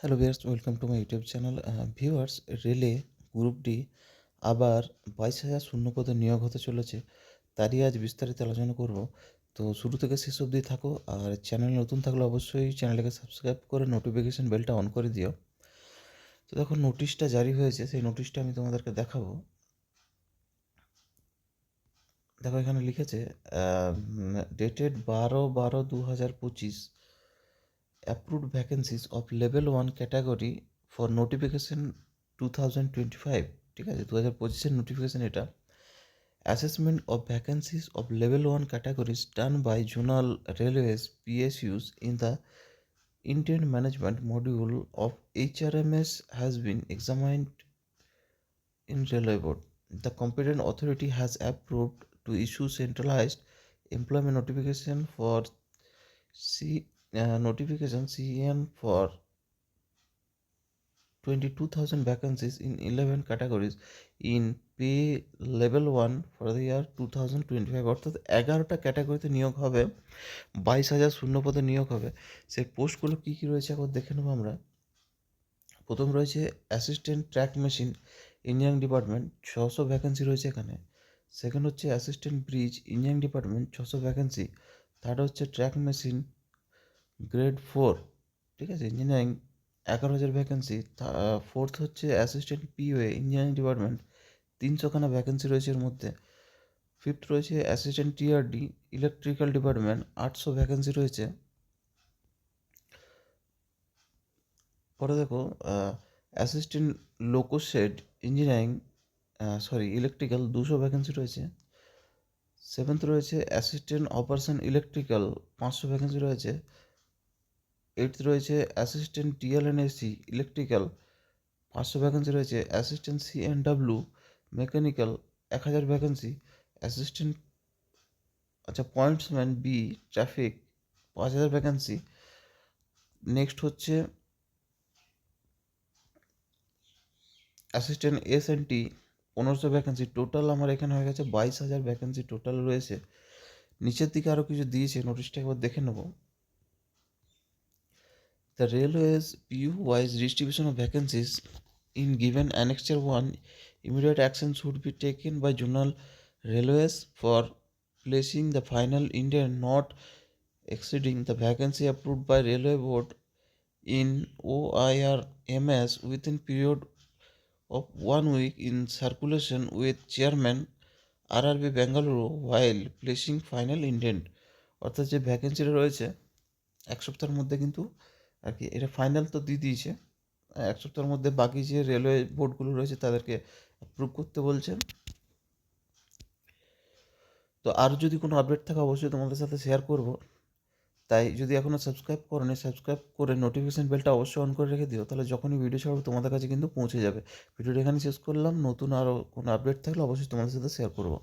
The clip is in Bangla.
Hello viewers, welcome to my YouTube channel. Viewers, রেলে গ্রুপ ডি আবার 22,000 শূন্যপদে নিয়োগ হতে চলেছে। তারই আজ বিস্তারিত আলোচনা করব। তো শুরু থেকে শেষ অবধি থাকো, আর চ্যানেল নতুন থাকলে অবশ্যই চ্যানেলটাকে সাবস্ক্রাইব করে নোটিফিকেশন বেলটা অন করে দিও। তো দেখো, নোটিশটা জারি হয়েছে, সেই নোটিশটা আমি তোমাদেরকে দেখাবো। দেখো, এখানে লিখেছে dated 12/12/2025, approved vacancies of level 1 category for notification 2025। ঠিক আছে, 2025-এর নোটিফিকেশন এটা। Assessment of vacancies of level 1 categories done by zonal railways PSUs in the Indian management module of HRMS has been examined in railway board. The competent authority has approved to issue centralized employment notification for notification CN for 22,000 vacancies in 11 categories in pay level 1 for the year 2025। অর্থাৎ 11টা ক্যাটাগরিতে নিয়োগ হবে, 22,000 শূন্যপদে নিয়োগ হবে। সেই পোস্টগুলো কী কী রয়েছে একবার দেখে নেবো আমরা। প্রথম রয়েছে assistant track machine engineering department, 600 vacancy রয়েছে এখানে। সেকেন্ড হচ্ছে assistant bridge engineering department, 600 vacancy. Third হচ্ছে ট্র্যাক মেশিন গ্রেড 4, ঠিক আছে, ইঞ্জিনিয়ারিং, 11,000 ভ্যাকেন্সি। ফোর্থ হচ্ছে অ্যাসিস্ট্যান্ট পিওএ ইঞ্জিনিয়ারিং ডিপার্টমেন্ট, 300খানা ভ্যাকেন্সি রয়েছে এর মধ্যে। ফিফথ রয়েছে assistant TRD electrical department, 800 vacancy রয়েছে। পরে দেখো, assistant loco shed engineering electrical, 200 vacancy রয়েছে। সেভেন্থ রয়েছে অ্যাসিস্ট্যান্ট অপারেশন ইলেকট্রিক্যাল, 500 ভ্যাকেন্সি রয়েছে। এইটথ রয়েছে অ্যাসিস্ট্যান্ট টিএলএনএসি ইলেকট্রিক্যাল, 500 ভ্যাকেন্সি রয়েছে। Assistant CNW mechanical, 1,000 vacancy. Assistant pointsman B traffic, 5,000 vacancy. Next হচ্ছে অ্যাসিস্ট্যান্ট এসএনটি, 1500 ভ্যাকেন্সি। টোটাল আমার এখানে হয়ে গেছে 22,000 ভ্যাকেন্সি টোটাল রয়েছে। নিচের দিকে আরও কিছু দিয়েছে, নোটিশটা একবার দেখে নেব। The railways PU-wise distribution of vacancies in given Annexure 1, immediate action should be taken by Zonal Railways for placing the final Indian not exceeding the vacancy approved by Railway Board in OIRMS within period of 1 week in circulation with Chairman RRB Bengaluru while placing final intent। অর্থাৎ যে ভ্যাকেন্সিটা রয়েছে 1 সপ্তাহের মধ্যে কিন্তু আর কি এটা ফাইনাল তো দিয়ে দিয়েছে। 1 সপ্তাহের মধ্যে বাকি যে রেলওয়ে বোর্ডগুলো রয়েছে তাদেরকে অ্যাপ্রুভ করতে বলছে। তো আর যদি কোনো আপডেট থাকে অবশ্যই তোমাদের সাথে শেয়ার করব। তাই যদি এখনও সাবস্ক্রাইব করোনি, সাবস্ক্রাইব করে নোটিফিকেশান বেলটা অবশ্যই অন করে রেখে দিও, তাহলে যখনই ভিডিও ছাড়বো তোমাদের কাছে কিন্তু পৌঁছে যাবে। ভিডিওটা এখানে শেষ করলাম। নতুন আরও কোনো আপডেট থাকলে অবশ্যই তোমাদের সাথে শেয়ার করবো।